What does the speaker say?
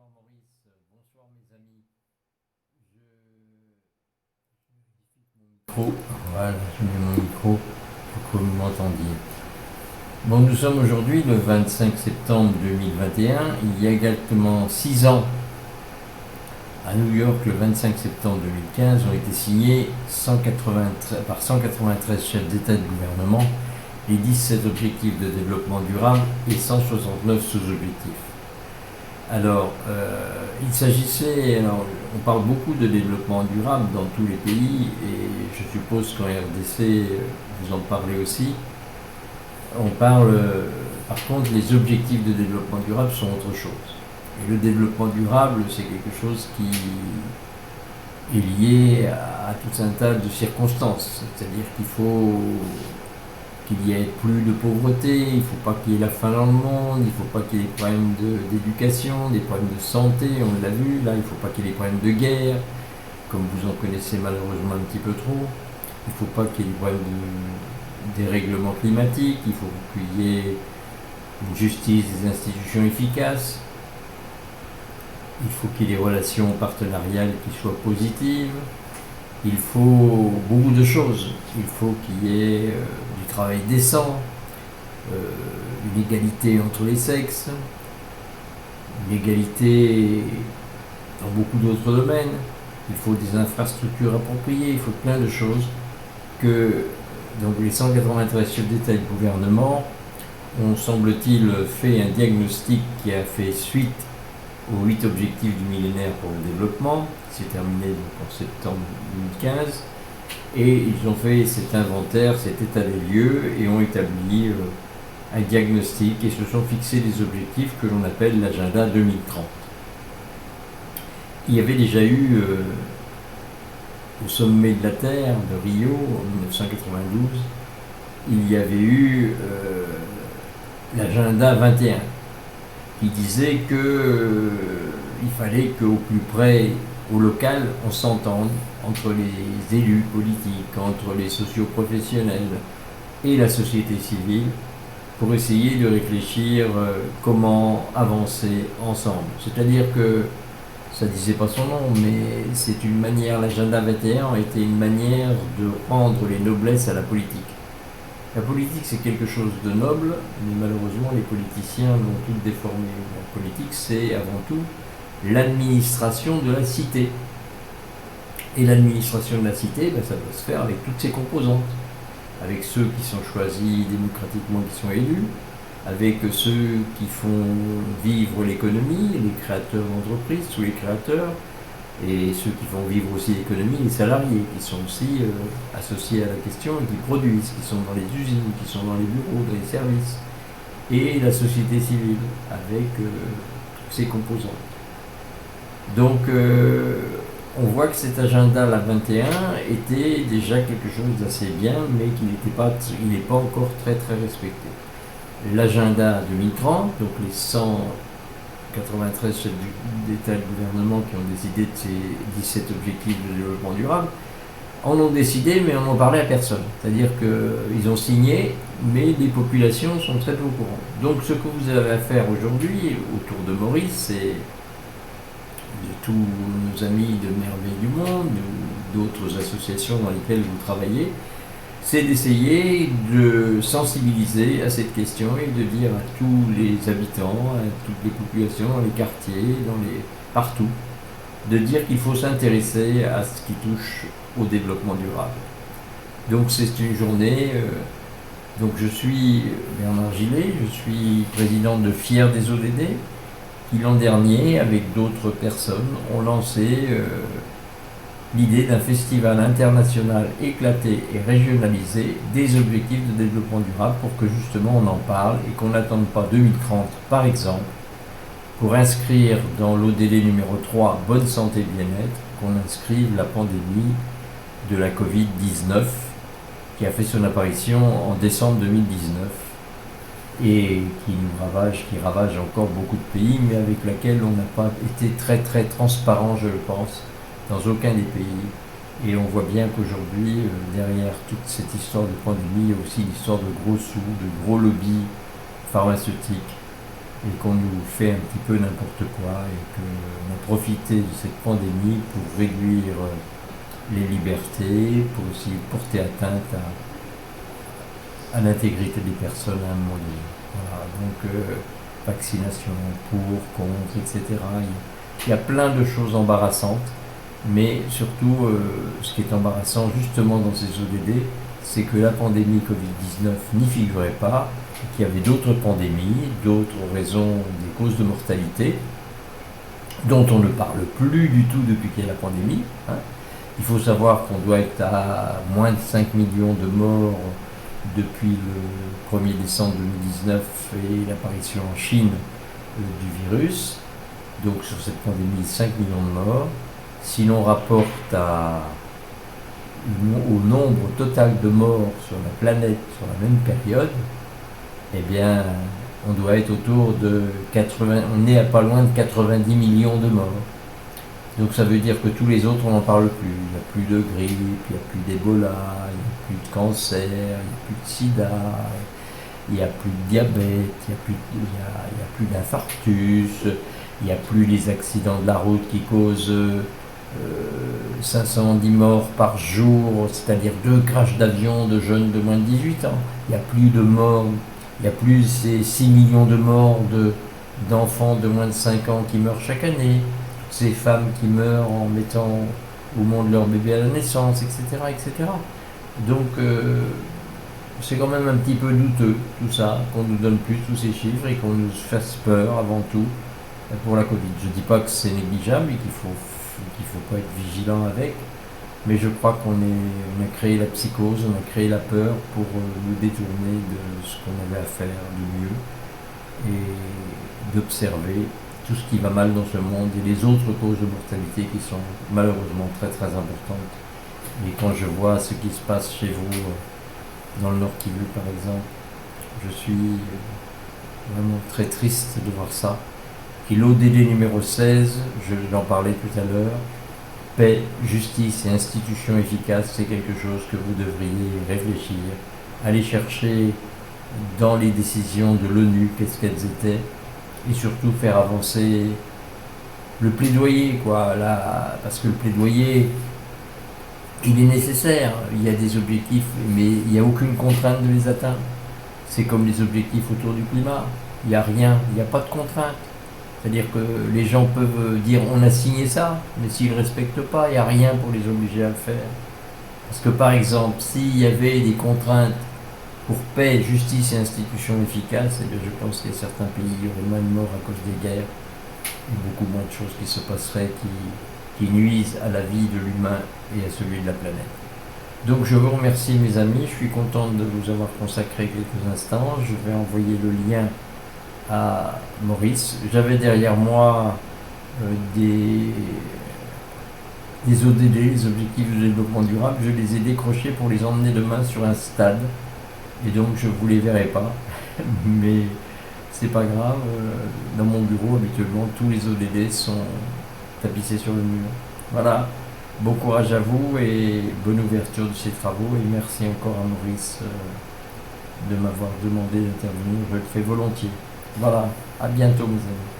Bonsoir Maurice, bonsoir mes amis. Je micro, voilà, je mets mon micro pour que vous m'entendiez. Bon, nous sommes aujourd'hui le 25 septembre 2021. Il y a exactement 6 ans, à New York, le 25 septembre 2015, ont été signés par 193 chefs d'État et de gouvernement les 17 objectifs de développement durable et 169 sous-objectifs. Alors, il s'agissait, on parle beaucoup de développement durable dans tous les pays, et je suppose qu'en RDC, vous en parlez aussi. On parle, par contre, les objectifs de développement durable sont autre chose. Et le développement durable, c'est quelque chose qui est lié à tout un tas de circonstances. C'est-à-dire qu'il faut qu'il y ait plus de pauvreté, il ne faut pas qu'il y ait la faim dans le monde, il ne faut pas qu'il y ait des problèmes d'éducation, des problèmes de santé, on l'a vu, là il ne faut pas qu'il y ait des problèmes de guerre, comme vous en connaissez malheureusement un petit peu trop, il ne faut pas qu'il y ait des problèmes de dérèglement climatique, il faut qu'il y ait une justice des institutions efficaces, il faut qu'il y ait des relations partenariales qui soient positives, il faut beaucoup de choses. Il faut qu'il y ait du travail décent, une égalité entre les sexes, une égalité dans beaucoup d'autres domaines. Il faut des infrastructures appropriées, il faut plein de choses que donc les 193 chefs d'État et de gouvernement ont, semble-t-il, fait un diagnostic qui a fait suite aux 8 objectifs du millénaire pour le développement, qui s'est terminé donc en septembre 2015, et ils ont fait cet inventaire, cet état des lieux, et ont établi un diagnostic et se sont fixés des objectifs que l'on appelle l'agenda 2030. Il y avait déjà eu au sommet de la Terre de Rio en 1992, il y avait eu l'agenda 21 qui disait qu'il fallait qu'au plus près, au local, on s'entende entre les élus politiques, entre les socioprofessionnels et la société civile pour essayer de réfléchir comment avancer ensemble. C'est-à-dire que, ça ne disait pas son nom, mais c'est une manière, l'agenda 21 était une manière de rendre les noblesses à la politique. La politique, c'est quelque chose de noble, mais malheureusement, les politiciens l'ont tout déformé. La politique, c'est avant tout l'administration de la cité. Et l'administration de la cité, ça doit se faire avec toutes ses composantes. Avec ceux qui sont choisis démocratiquement, qui sont élus, avec ceux qui font vivre l'économie, les créateurs d'entreprises, tous les créateurs, et ceux qui font vivre aussi l'économie, les salariés, qui sont aussi associés à la question et qui produisent, qui sont dans les usines, qui sont dans les bureaux, dans les services, et la société civile, avec toutes ses composantes. Donc, on voit que cet agenda, la 21, était déjà quelque chose d'assez bien, mais qu'il n'est pas encore très très respecté. L'agenda 2030, donc les 193 chefs d'État et de gouvernement qui ont décidé de ces 17 objectifs de développement durable, en ont décidé, mais on n'en parlait à personne. C'est-à-dire qu'ils ont signé, mais les populations sont très peu au courant. Donc ce que vous avez à faire aujourd'hui, autour de Maurice, c'est de tous nos amis de Merveille du Monde, ou d'autres associations dans lesquelles vous travaillez, c'est d'essayer de sensibiliser à cette question et de dire à tous les habitants, à toutes les populations, dans les quartiers, partout, de dire qu'il faut s'intéresser à ce qui touche au développement durable. Donc c'est une journée, donc je suis Bernard Gillet, je suis président de Fier des ODD, qui l'an dernier, avec d'autres personnes, ont lancé l'idée d'un festival international éclaté et régionalisé des objectifs de développement durable pour que justement on en parle et qu'on n'attende pas 2030 par exemple pour inscrire dans l'ODD numéro 3 bonne santé bien-être, qu'on inscrive la pandémie de la Covid-19 qui a fait son apparition en décembre 2019 et qui ravage encore beaucoup de pays, mais avec laquelle on n'a pas été très très transparent, je le pense, dans aucun des pays. Et on voit bien qu'aujourd'hui, derrière toute cette histoire de pandémie, il y a aussi l'histoire de gros sous, de gros lobbies pharmaceutiques et qu'on nous fait un petit peu n'importe quoi et qu'on a profité de cette pandémie pour réduire les libertés, pour aussi porter atteinte à l'intégrité des personnes à un moment donné. Voilà, donc vaccination pour, contre, etc. Il y a plein de choses embarrassantes, mais surtout ce qui est embarrassant justement dans ces ODD, c'est que la pandémie Covid-19 n'y figurait pas, qu'il y avait d'autres pandémies, d'autres raisons, des causes de mortalité, dont on ne parle plus du tout depuis qu'il y a la pandémie. Hein. Il faut savoir qu'on doit être à moins de 5 millions de morts depuis le 1er décembre 2019 et l'apparition en Chine du virus. Donc sur cette pandémie, 5 millions de morts. Si l'on rapporte au nombre total de morts sur la planète sur la même période, eh bien, on doit être autour de 80, on est à pas loin de 90 millions de morts. Donc ça veut dire que tous les autres, on n'en parle plus. Il n'y a plus de grippe, il n'y a plus d'Ebola, il n'y a plus de cancer, il n'y a plus de sida, il n'y a plus de diabète, il n'y a plus d'infarctus, il n'y a plus les accidents de la route qui causent 510 morts par jour, c'est-à-dire 2 crashs d'avion de jeunes de moins de 18 ans. Il n'y a plus de morts, il n'y a plus ces 6 millions de morts d'enfants de moins de 5 ans qui meurent chaque année, ces femmes qui meurent en mettant au monde leur bébé à la naissance, etc. etc. Donc c'est quand même un petit peu douteux tout ça, qu'on nous donne plus tous ces chiffres et qu'on nous fasse peur avant tout pour la Covid. Je ne dis pas que c'est négligeable et qu'il faut pas être vigilant avec, mais je crois qu'on a créé la psychose, on a créé la peur pour nous détourner de ce qu'on avait à faire du mieux et d'observer tout ce qui va mal dans ce monde et les autres causes de mortalité qui sont malheureusement très très importantes. Et quand je vois ce qui se passe chez vous, dans le Nord Kivu par exemple, je suis vraiment très triste de voir ça. Et l'ODD numéro 16, j'en parlais tout à l'heure, paix, justice et institutions efficaces, c'est quelque chose que vous devriez réfléchir, aller chercher dans les décisions de l'ONU, qu'est-ce qu'elles étaient, et surtout faire avancer le plaidoyer, quoi, là, parce que le plaidoyer, il est nécessaire, il y a des objectifs, mais il n'y a aucune contrainte de les atteindre. C'est comme les objectifs autour du climat, il n'y a rien, il n'y a pas de contrainte. C'est-à-dire que les gens peuvent dire on a signé ça, mais s'ils ne respectent pas, il n'y a rien pour les obliger à le faire. Parce que par exemple, s'il y avait des contraintes pour paix, justice et institutions efficaces, eh bien, je pense qu'il y a certains pays, il y aurait moins de morts à cause des guerres, et beaucoup moins de choses qui se passeraient qui nuisent à la vie de l'humain et à celui de la planète. Donc je vous remercie mes amis, je suis content de vous avoir consacré quelques instants, je vais envoyer le lien à Maurice. J'avais derrière moi des ODD, les objectifs de développement durable, je les ai décrochés pour les emmener demain sur un stade, et donc je ne vous les verrai pas, mais c'est pas grave, dans mon bureau habituellement tous les ODD sont tapissés sur le mur. Voilà, bon courage à vous et bonne ouverture de ces travaux, et merci encore à Maurice de m'avoir demandé d'intervenir, je le fais volontiers. Voilà, à bientôt mes amis.